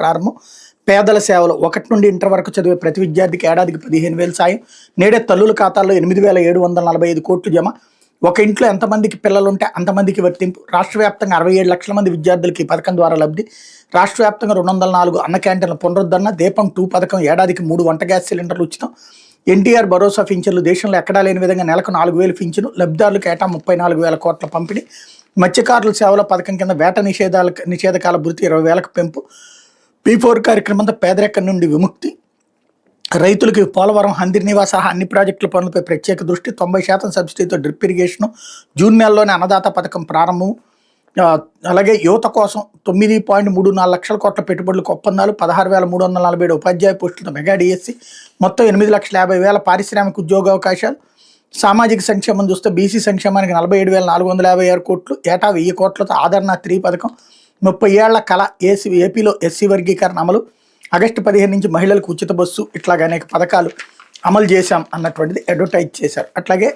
ప్రారంభం. పేదల సేవలు 1 నుండి ఇంటర్ వరకు చదివే ప్రతి విద్యార్థికి ఏడాదికి 15,000 సాయం. నేడే తల్లుల ఖాతాల్లో 8,745 కోట్లు జమ. ఒక ఇంట్లో ఎంతమందికి పిల్లలుంటే అంతమందికి వర్తింపు. రాష్ట్ర వ్యాప్తంగా 67 లక్షల మంది విద్యార్థులకి ఈ పథకం ద్వారా లబ్ధి. రాష్ట్ర వ్యాప్తంగా 204 అన్న క్యాంటీన్ల పునరుద్ధరణ. దీపం 2 పథకం ఏడాదికి 3 వంట గ్యాస్ సిలిండర్లు ఉచితం. ఎన్టీఆర్ భరోసా పింఛన్లు దేశంలో ఎక్కడా లేని విధంగా నెలకు 4,000 పింఛను. లబ్ధిదారులకు ఏటా 34,000 కోట్ల పంపిణీ. మత్స్యకారుల సేవల పథకం కింద వేట నిషేధకాల భృతి 20,000కు పెంపు. P4 కార్యక్రమంతో పేదరికం నుండి విముక్తి. రైతులకు పోలవరం, హందినివా సహా అన్ని ప్రాజెక్టుల పనులపై ప్రత్యేక దృష్టి. 90% సబ్సిడీతో డ్రిప్ ఇరిగేషను. జూన్ నెలలోనే అన్నదాత పథకం ప్రారంభం. అలాగే యువత కోసం 9.34 లక్షల కోట్ల పెట్టుబడులకు ఒప్పందాలు. 16,347 ఉపాధ్యాయ పోస్టులతో మెగా డిఎస్సి. మొత్తం 8,50,000 పారిశ్రామిక ఉద్యోగావకాశాలు. సామాజిక సంక్షేమం చూస్తే బీసీ సంక్షేమానికి 47,456 కోట్లు. ఏటా 1000 కోట్లతో ఆదరణ 3 పథకం. 30 ఏళ్ల కళ ఏపీలో ఎస్సీ వర్గీకరణ అమలు. ఆగస్టు 15 నుంచి మహిళలకు ఉచిత బస్సు. ఇట్లాగ అనేక పథకాలు అమలు చేశాం అన్నటువంటిది అడ్వర్టైజ్ చేశారు. అట్లాగే